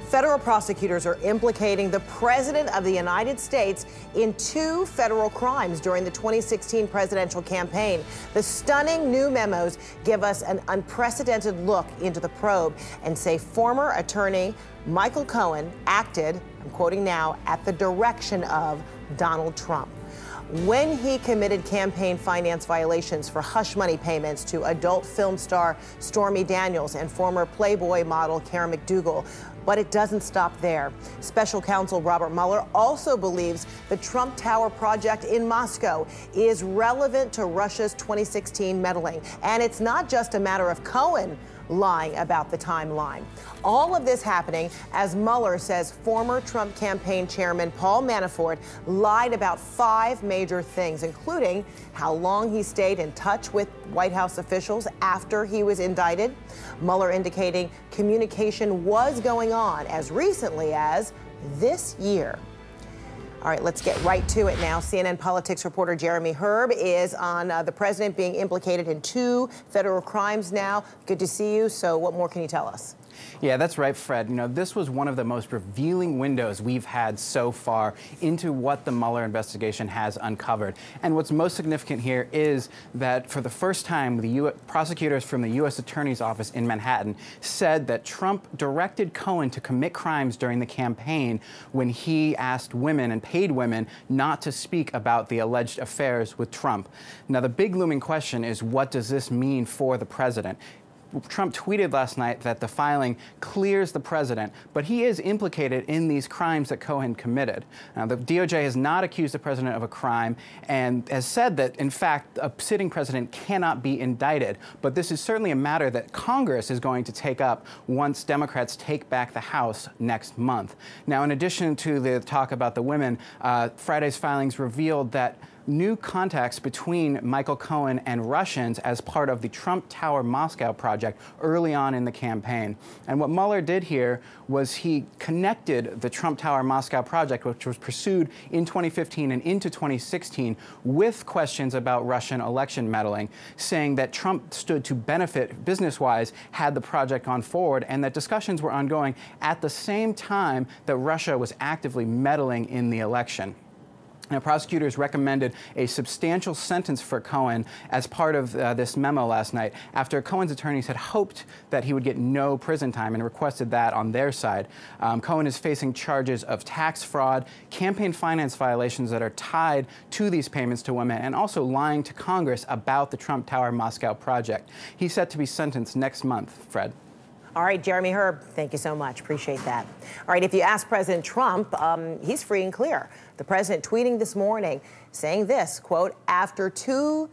Federal prosecutors are implicating the President of the United States in 2 federal crimes during the 2016 presidential campaign. The stunning new memos give us an unprecedented look into the probe and say former attorney Michael Cohen acted, I'm quoting now, at the direction of Donald Trump when he committed campaign finance violations for hush money payments to adult film star Stormy Daniels and former Playboy model Karen McDougal. But it doesn't stop there. Special counsel Robert Mueller also believes the Trump Tower project in Moscow is relevant to Russia's 2016 meddling. And it's not just a matter of Cohen lying about the timeline. All of this happening as Mueller says former Trump campaign chairman Paul Manafort lied about 5 major things, including how long he stayed in touch with White House officials after he was indicted. Mueller indicating communication was going on as recently as this year. All right, let's get right to it now. CNN politics reporter Jeremy Herb is on the president being implicated in 2 federal crimes now. Good to see you. So what more can you tell us? Yeah, that's right, Fred. You know, this was one of the most revealing windows we've had so far into what the Mueller investigation has uncovered. And what's most significant here is that for the first time, the prosecutors from the U.S. Attorney's Office in Manhattan said that Trump directed Cohen to commit crimes during the campaign when he asked women and paid women not to speak about the alleged affairs with Trump. Now, the big looming question is, what does this mean for the president? Trump tweeted last night that the filing clears the president, but he is implicated in these crimes that Cohen committed. Now, the DOJ has not accused the president of a crime and has said that, in fact, a sitting president cannot be indicted. But this is certainly a matter that Congress is going to take up once Democrats take back the House next month. Now, in addition to the talk about the women, Friday's filings revealed that new contacts between Michael Cohen and Russians as part of the Trump Tower Moscow project early on in the campaign. And what Mueller did here was he connected the Trump Tower Moscow project, which was pursued in 2015 and into 2016, with questions about Russian election meddling, saying that Trump stood to benefit business-wise had the project gone forward, and that discussions were ongoing at the same time that Russia was actively meddling in the election. Now, prosecutors recommended a substantial sentence for Cohen as part of this memo last night, after Cohen's attorneys had hoped that he would get no prison time and requested that on their side. Cohen is facing charges of tax fraud, campaign finance violations that are tied to these payments to women, and also lying to Congress about the Trump Tower Moscow project. He's set to be sentenced next month, Fred. All right, Jeremy Herb, thank you so much. Appreciate that. All right, if you ask President Trump, he's free and clear. The president tweeting this morning saying this, quote, after 2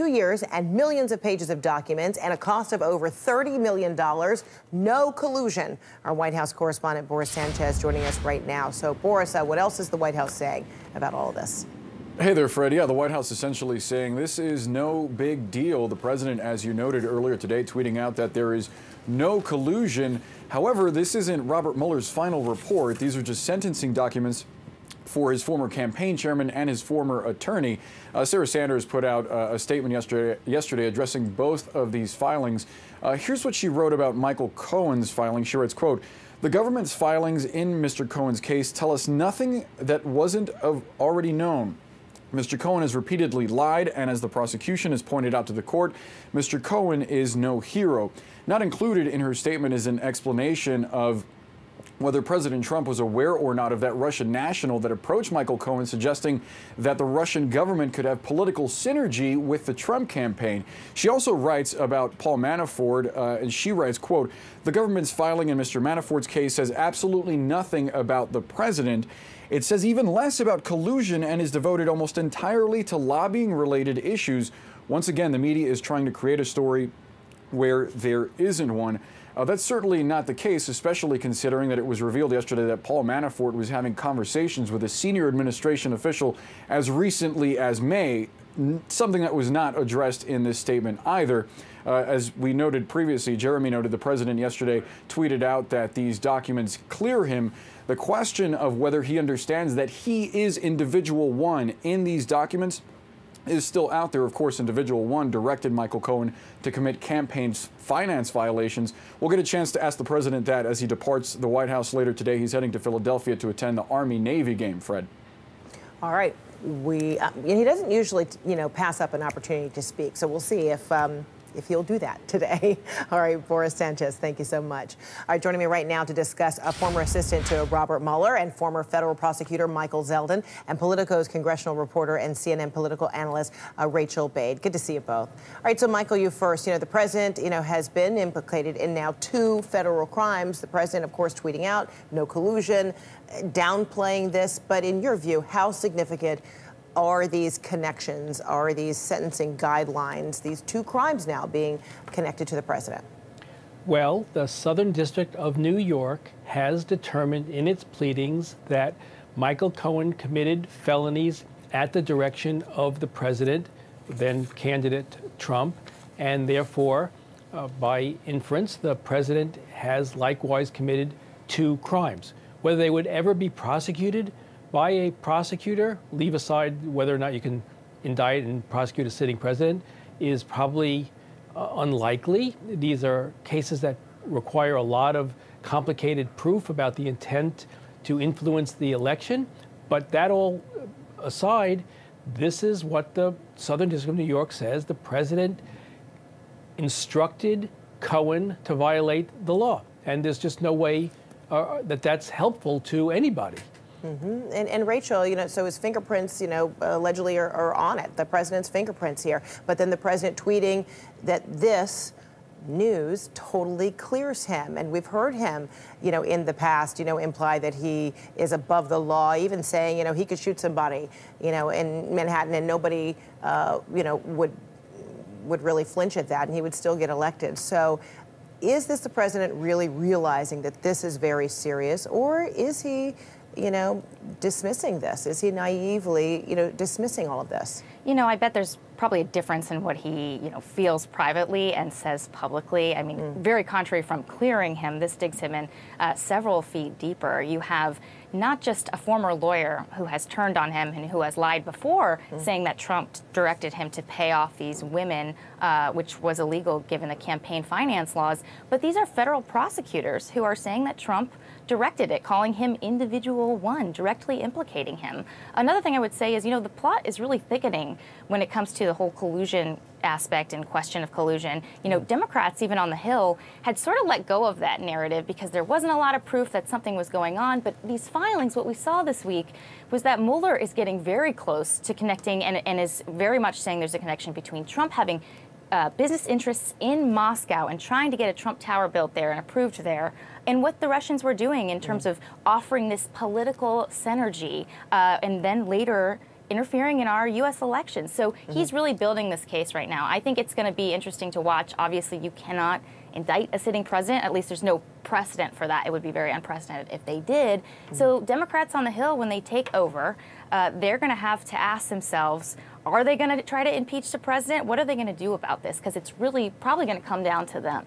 years and millions of pages of documents and a cost of over $30 million, no collusion. Our White House correspondent Boris Sanchez joining us right now. So, Boris, what else is the White House saying about all of this? Hey there, Fred. Yeah, the White House essentially saying this is no big deal. The president, as you noted earlier today, tweeting out that there is no collusion. However, this isn't Robert Mueller's final report. These are just sentencing documents for his former campaign chairman and his former attorney. Sarah Sanders put out a statement yesterday addressing both of these filings. Here's what she wrote about Michael Cohen's filing. She writes, quote, "The government's filings in Mr. Cohen's case tell us nothing that wasn't already known. Mr. Cohen has repeatedly lied, and as the prosecution has pointed out to the court, Mr. Cohen is no hero." Not included in her statement is an explanation of whether President Trump was aware or not of that Russian national that approached Michael Cohen, suggesting that the Russian government could have political synergy with the Trump campaign. She also writes about Paul Manafort, and she writes, quote, "The government's filing in Mr. Manafort's case says absolutely nothing about the president. It says even less about collusion and is devoted almost entirely to lobbying-related issues." Once again, the media is trying to create a story where there isn't one. That's certainly not the case, especially considering that it was revealed yesterday that Paul Manafort was having conversations with a senior administration official as recently as May, something that was not addressed in this statement either. As we noted previously, Jeremy noted, the president yesterday tweeted out that these documents clear him. The question of whether he understands that he is individual one in these documents is still out there. Of course, Individual 1 directed Michael Cohen to commit campaign finance violations. We'll get a chance to ask the president that as he departs the White House later today. He's heading to Philadelphia to attend the Army-Navy game, Fred. All right. He doesn't usually, pass up an opportunity to speak. So we'll see if he'll do that today. All right, Boris Sanchez, thank you so much. All right, joining me right now to discuss a former assistant to Robert Mueller and former federal prosecutor Michael Zeldin, and Politico's congressional reporter and CNN political analyst Rachel Bade. Good to see you both. All right, so Michael, you first. The president, has been implicated in now 2 federal crimes. The president, of course, tweeting out no collusion, downplaying this. But in your view, how significant are these connections, are these sentencing guidelines, these 2 crimes now being connected to the president? Well, the Southern District of New York has determined in its pleadings that Michael Cohen committed felonies at the direction of the president, then candidate Trump, and therefore, by inference, the president has likewise committed 2 crimes. Whether they would ever be prosecuted by a prosecutor, leave aside whether or not you can indict and prosecute a sitting president, is probably unlikely. These are cases that require a lot of complicated proof about the intent to influence the election. But that all aside, this is what the Southern District of New York says. The president instructed Cohen to violate the law. And there's just no way that that's helpful to anybody. Mm-hmm. And Rachel, so his fingerprints, allegedly are on it, the president's fingerprints here. But then the president tweeting that this news totally clears him. And we've heard him, in the past, imply that he is above the law, even saying, he could shoot somebody, in Manhattan and nobody, would really flinch at that and he would still get elected. So is this the president really realizing that this is very serious, or is he dismissing this? Is he naively, dismissing all of this? I bet there's probably a difference in what he, feels privately and says publicly. I mean, very contrary from clearing him, this digs him in several feet deeper. You have not just a former lawyer who has turned on him and who has lied before, saying that Trump directed him to pay off these women, which was illegal given the campaign finance laws, but these are federal prosecutors who are saying that Trump directed it, calling him Individual 1, directly implicating him. Another thing I would say is, the plot is really thickening when it comes to the whole collusion aspect and question of collusion. Democrats, even on the Hill, had sort of let go of that narrative because there wasn't a lot of proof that something was going on. But these filings, what we saw this week was that Mueller is getting very close to connecting and is very much saying there's a connection between Trump having business interests in Moscow and trying to get a Trump Tower built there and approved there, and what the Russians were doing in terms of offering this political synergy and then later interfering in our U.S. elections. So he's really building this case right now. I think it's going to be interesting to watch. Obviously, you cannot indict a sitting president. At least there's no precedent for that. It would be very unprecedented if they did. So Democrats on the Hill, when they take over, they're going to have to ask themselves, are they going to try to impeach the president? What are they going to do about this? Because it's really probably going to come down to them.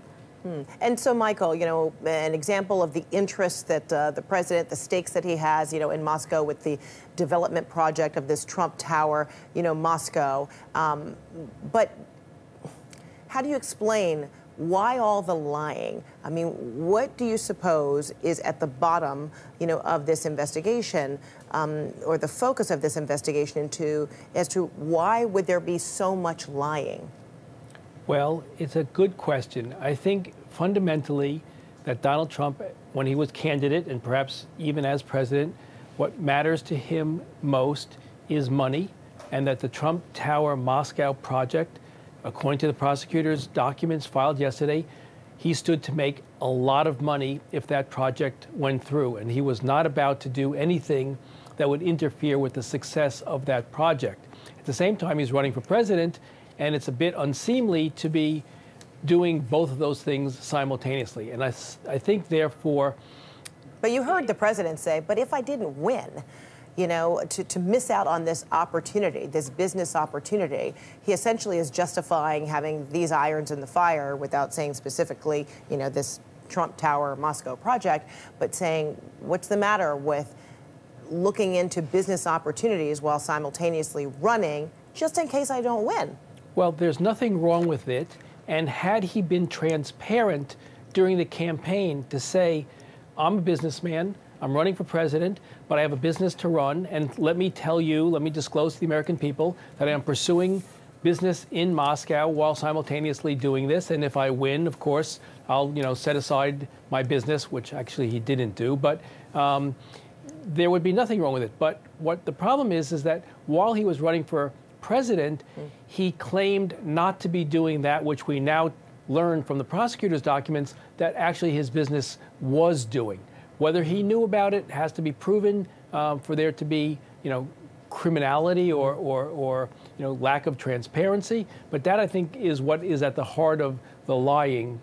And so, Michael, an example of the interest that the president, the stakes that he has, in Moscow with the development project of this Trump Tower, Moscow. But how do you explain why all the lying? I mean, what do you suppose is at the bottom, of this investigation, or the focus of this investigation as to why would there be so much lying? Well, it's a good question. I think fundamentally that Donald Trump, when he was candidate and perhaps even as president, what matters to him most is money, and that the Trump Tower Moscow project, according to the prosecutor's documents filed yesterday, he stood to make a lot of money if that project went through, and he was not about to do anything that would interfere with the success of that project. At the same time, he's running for president, and it's a bit unseemly to be doing both of those things simultaneously. And I think, therefore... But you heard the president say, but if I didn't win, to miss out on this opportunity, this business opportunity, he essentially is justifying having these irons in the fire without saying specifically, this Trump Tower Moscow project, but saying, what's the matter with looking into business opportunities while simultaneously running just in case I don't win. Well, there's nothing wrong with it. And had he been transparent during the campaign to say, I'm a businessman, I'm running for president, but I have a business to run, and let me tell you, let me disclose to the American people that I am pursuing business in Moscow while simultaneously doing this, and if I win, of course, I'll set aside my business, which actually he didn't do, but there would be nothing wrong with it. But what the problem is that while he was running for president, he claimed not to be doing that, which we now learn from the prosecutor's documents that actually his business was doing. Whether he knew about it has to be proven for there to be, criminality or lack of transparency. But that, I think, is what is at the heart of the lying.